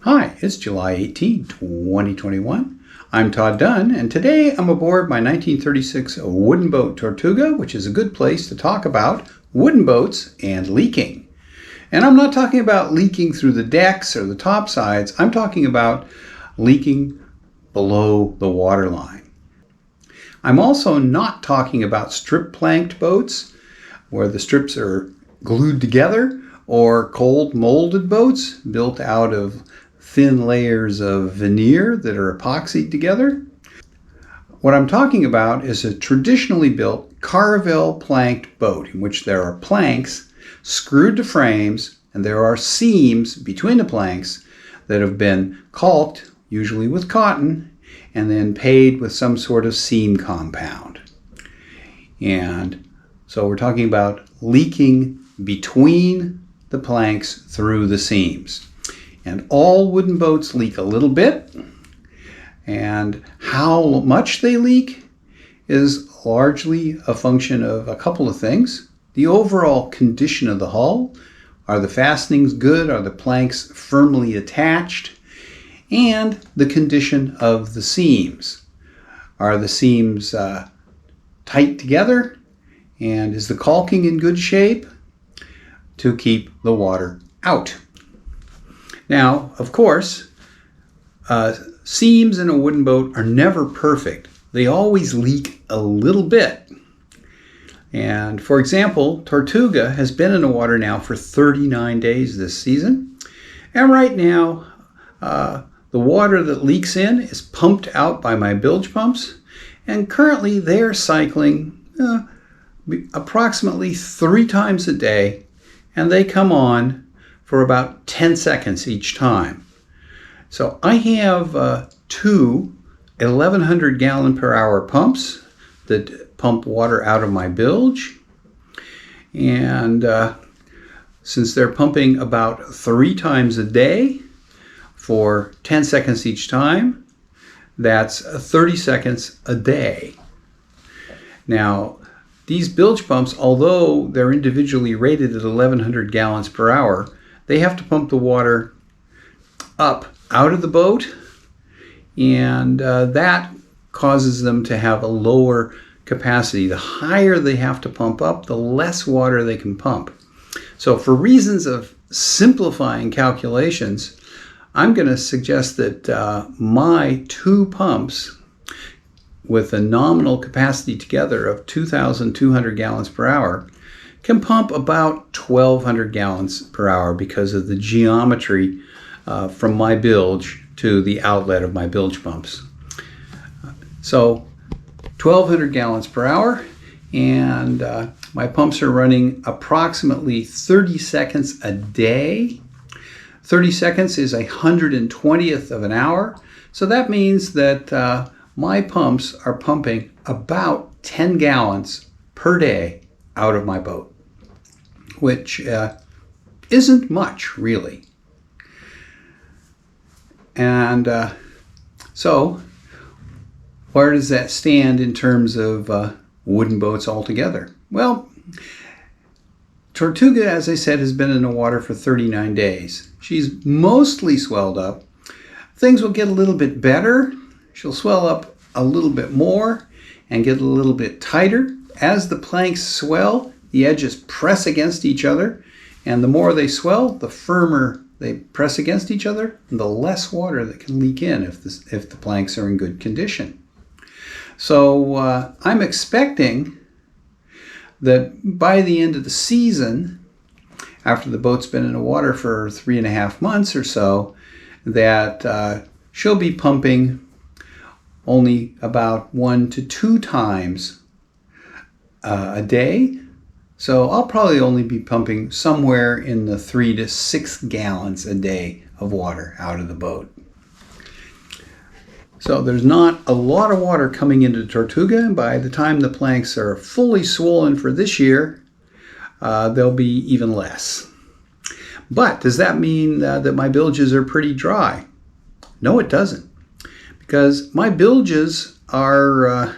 Hi, it's July 18, 2021. I'm Todd Dunn, and today I'm aboard my 1936 wooden boat Tortuga, which is a good place to talk about wooden boats and leaking. And I'm not talking about leaking through the decks or the top sides. I'm talking about leaking below the waterline. I'm also not talking about strip planked boats, where the strips are glued together, or cold molded boats built out of thin layers of veneer that are epoxied together. What I'm talking about is a traditionally built Carvel planked boat in which there are planks screwed to frames and there are seams between the planks that have been caulked, usually with cotton, and then paid with some sort of seam compound. And so we're talking about leaking between the planks through the seams. And all wooden boats leak a little bit, and how much they leak is largely a function of a couple of things. The overall condition of the hull. Are the fastenings good? Are the planks firmly attached? And the condition of the seams. Are the seams tight together? And is the caulking in good shape to keep the water out? Now, of course, seams in a wooden boat are never perfect. They always leak a little bit. And for example, Tortuga has been in the water now for 39 days this season. And right now, the water that leaks in is pumped out by my bilge pumps. And currently they're cycling approximately 3 times a day. And they come on for about 10 seconds each time. So I have 2 1,100 gallon per hour pumps that pump water out of my bilge. And since they're pumping about 3 times a day for 10 seconds each time, that's 30 seconds a day. Now, these bilge pumps, although they're individually rated at 1,100 gallons per hour, they have to pump the water up out of the boat, and that causes them to have a lower capacity. The higher they have to pump up, the less water they can pump. So for reasons of simplifying calculations, I'm going to suggest that my 2 pumps with a nominal capacity together of 2,200 gallons per hour can pump about 1,200 gallons per hour because of the geometry from my bilge to the outlet of my bilge pumps. So 1,200 gallons per hour, and my pumps are running approximately 30 seconds a day. 30 seconds is 120th of an hour. So that means that my pumps are pumping about 10 gallons per day out of my boat, which isn't much, really. And so where does that stand in terms of wooden boats altogether? Well, Tortuga, as I said, has been in the water for 39 days. She's mostly swelled up. Things will get a little bit better. She'll swell up a little bit more and get a little bit tighter. As the planks swell, the edges press against each other, and the more they swell, the firmer they press against each other, and the less water that can leak in if the planks are in good condition. So I'm expecting that by the end of the season, after the boat's been in the water for 3.5 months or so, that she'll be pumping only about 1 to 2 times a day. So I'll probably only be pumping somewhere in the 3 to 6 gallons a day of water out of the boat. So there's not a lot of water coming into Tortuga, and by the time the planks are fully swollen for this year, there'll be even less. But does that mean that my bilges are pretty dry? No, it doesn't. Because my bilges are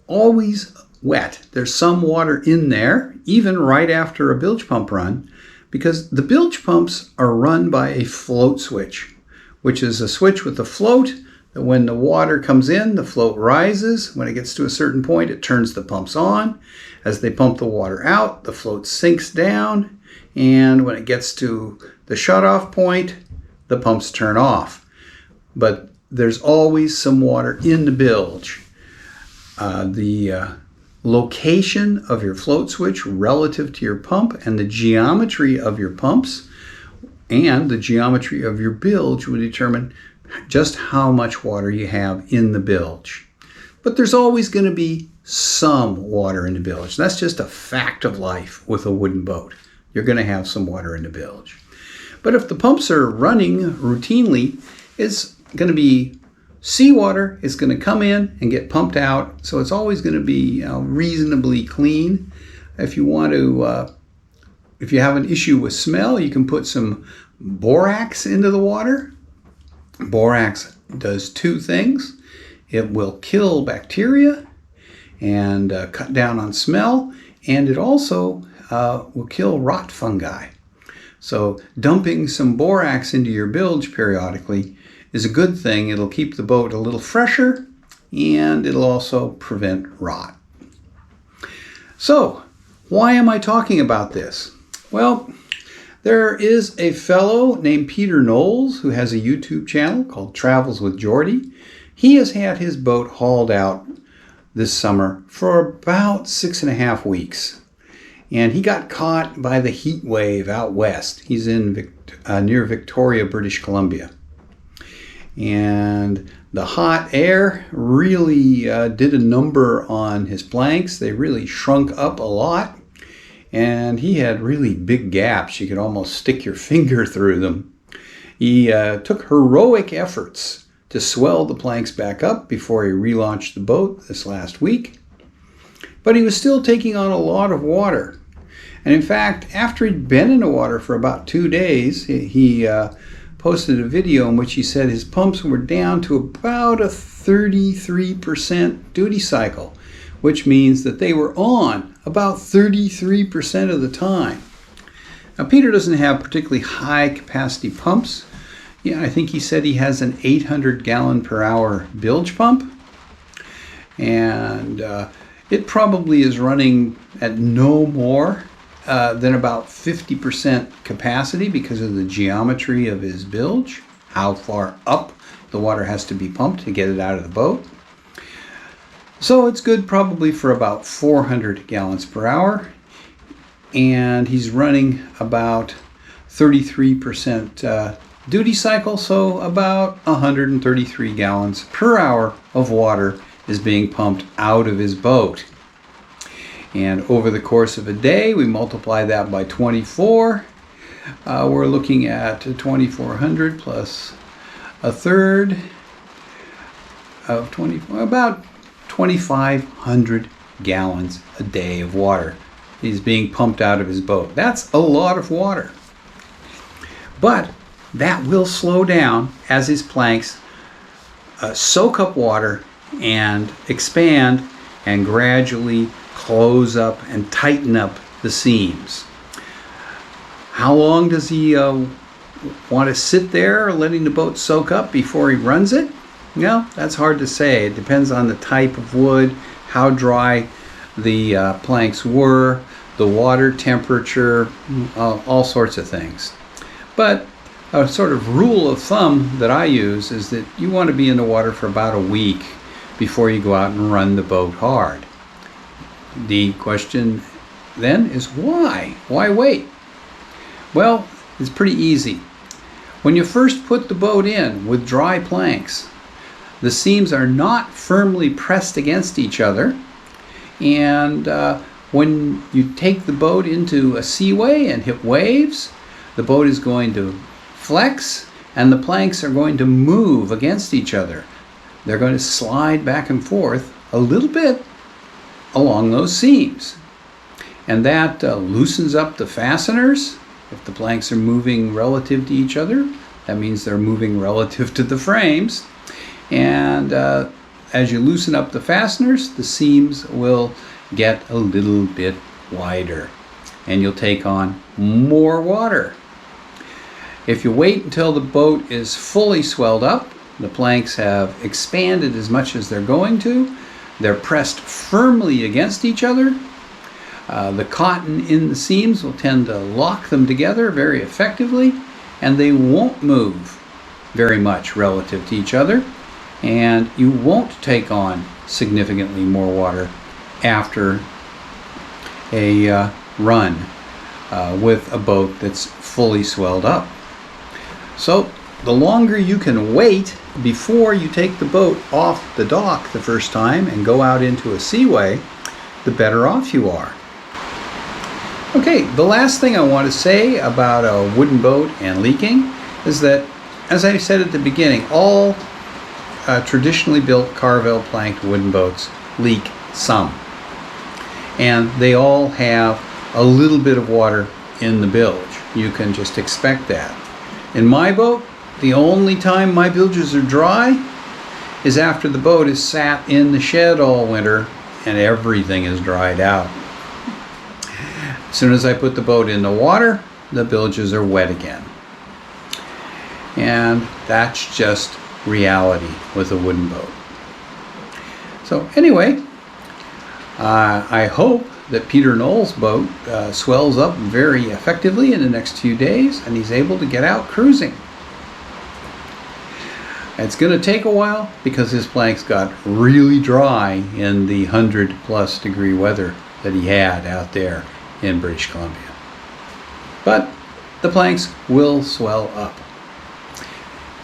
always wet. There's some water in there, even right after a bilge pump run, because the bilge pumps are run by a float switch, which is a switch with a float that when the water comes in, the float rises. When it gets to a certain point, it turns the pumps on. As they pump the water out, the float sinks down, and when it gets to the shutoff point, the pumps turn off. But there's always some water in the bilge. The location of your float switch relative to your pump and the geometry of your pumps and the geometry of your bilge will determine just how much water you have in the bilge. But there's always going to be some water in the bilge. That's just a fact of life with a wooden boat. You're going to have some water in the bilge. But if the pumps are running routinely, it's going to be seawater. It's going to come in and get pumped out. So it's always going to be reasonably clean. If you want to, if you have an issue with smell, you can put some borax into the water. Borax does two things. It will kill bacteria and cut down on smell, and it also will kill rot fungi. So dumping some borax into your bilge periodically is a good thing. It'll keep the boat a little fresher, and it'll also prevent rot. So, why am I talking about this? Well, there is a fellow named Peter Knowles who has a YouTube channel called Travels with Geordie. He has had his boat hauled out this summer for about 6.5 weeks. And he got caught by the heat wave out west. He's in near Victoria, British Columbia. And the hot air really did a number on his planks. They really shrunk up a lot. And he had really big gaps. You could almost stick your finger through them. He took heroic efforts to swell the planks back up before he relaunched the boat this last week. But he was still taking on a lot of water. And in fact, after he'd been in the water for about 2 days, he posted a video in which he said his pumps were down to about a 33% duty cycle, which means that they were on about 33% of the time. Now, Peter doesn't have particularly high capacity pumps. Yeah, I think he said he has an 800 gallon per hour bilge pump. And it probably is running at no more than about 50% capacity because of the geometry of his bilge, how far up the water has to be pumped to get it out of the boat. So it's good probably for about 400 gallons per hour, and he's running about 33% duty cycle, so about 133 gallons per hour of water is being pumped out of his boat. And over the course of a day, we multiply that by 24. We're looking at 2,400 plus a third of 24, about 2,500 gallons a day of water is being pumped out of his boat. That's a lot of water. But that will slow down as his planks soak up water and expand and gradually close up and tighten up the seams. How long does he want to sit there letting the boat soak up before he runs it? No, that's hard to say. It depends on the type of wood, how dry the planks were, the water temperature, all sorts of things. But a sort of rule of thumb that I use is that you want to be in the water for about a week before you go out and run the boat hard. The question then is why? Why wait? Well, it's pretty easy. When you first put the boat in with dry planks, the seams are not firmly pressed against each other, and when you take the boat into a seaway and hit waves, the boat is going to flex and the planks are going to move against each other. They're going to slide back and forth a little bit along those seams, and that loosens up the fasteners. If the planks are moving relative to each other, that means they're moving relative to the frames. And as you loosen up the fasteners, the seams will get a little bit wider. and you'll take on more water. If you wait until the boat is fully swelled up, the planks have expanded as much as they're going to, they're pressed firmly against each other, the cotton in the seams will tend to lock them together very effectively, and they won't move very much relative to each other, and you won't take on significantly more water after a run with a boat that's fully swelled up. So the longer you can wait before you take the boat off the dock the first time and go out into a seaway, the better off you are. Okay, the last thing I want to say about a wooden boat and leaking is that, as I said at the beginning, all traditionally built Carvel planked wooden boats leak some. And they all have a little bit of water in the bilge. You can just expect that. In my boat, the only time my bilges are dry is after the boat is sat in the shed all winter and everything is dried out. As soon as I put the boat in the water, the bilges are wet again. And that's just reality with a wooden boat. So anyway, I hope that Peter Knowles' boat swells up very effectively in the next few days and he's able to get out cruising. It's going to take a while because his planks got really dry in the 100+ degree weather that he had out there in British Columbia. But the planks will swell up,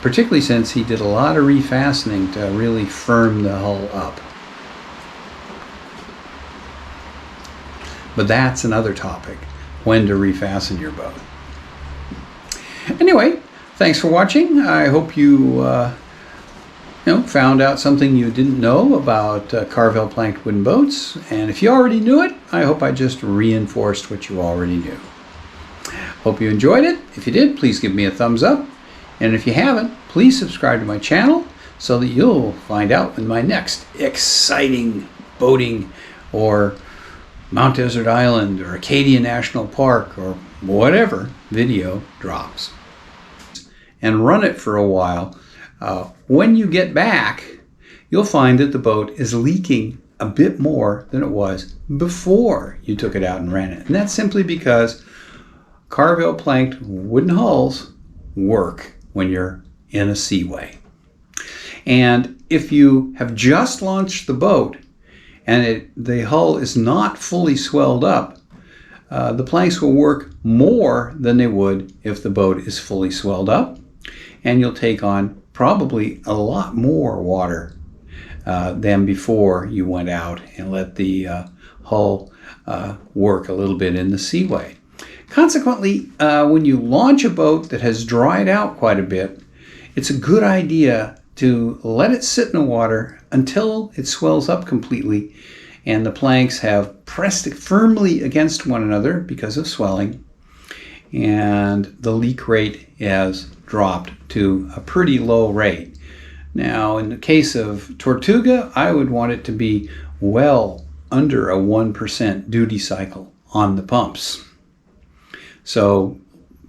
particularly since he did a lot of refastening to really firm the hull up. But that's another topic, when to refasten your boat. Anyway, thanks for watching. I hope you found out something you didn't know about Carvel planked wooden boats. And if you already knew it, I hope I just reinforced what you already knew. Hope you enjoyed it. If you did, please give me a thumbs up. And if you haven't, please subscribe to my channel so that you'll find out when my next exciting boating or Mount Desert Island or Acadia National Park or whatever video drops. And run it for a while. When you get back, you'll find that the boat is leaking a bit more than it was before you took it out and ran it. And that's simply because Carvel planked wooden hulls work when you're in a seaway. And if you have just launched the boat and the hull is not fully swelled up, the planks will work more than they would if the boat is fully swelled up, and you'll take on probably a lot more water than before you went out and let the hull work a little bit in the seaway. Consequently, when you launch a boat that has dried out quite a bit, it's a good idea to let it sit in the water until it swells up completely and the planks have pressed firmly against one another because of swelling, and the leak rate has dropped to a pretty low rate. Now, in the case of Tortuga, I would want it to be well under a 1% duty cycle on the pumps. So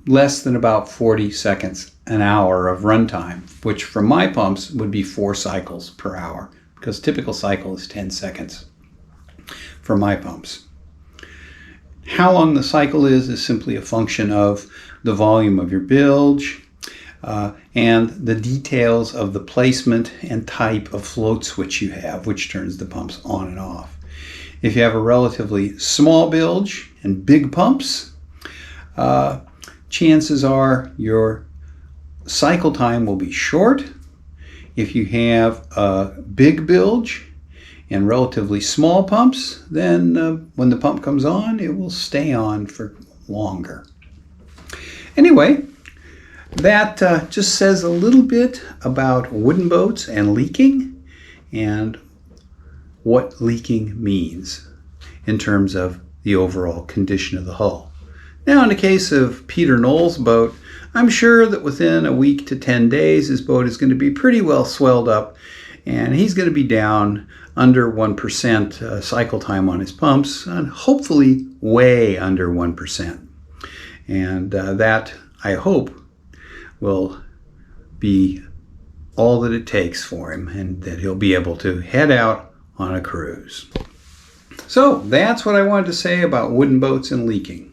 less than about 40 seconds an hour of runtime, which for my pumps would be 4 cycles per hour, because typical cycle is 10 seconds for my pumps. How long the cycle is simply a function of the volume of your bilge and the details of the placement and type of float switch you have, which turns the pumps on and off. If you have a relatively small bilge and big pumps, chances are your cycle time will be short. If you have a big bilge and relatively small pumps, then when the pump comes on, it will stay on for longer. Anyway, that just says a little bit about wooden boats and leaking and what leaking means in terms of the overall condition of the hull. Now, in the case of Peter Knowles' boat, I'm sure that within a week to 10 days, his boat is going to be pretty well swelled up and he's going to be down under 1% cycle time on his pumps, and hopefully way under 1%. And that, I hope, will be all that it takes for him, and that he'll be able to head out on a cruise. So that's what I wanted to say about wooden boats and leaking.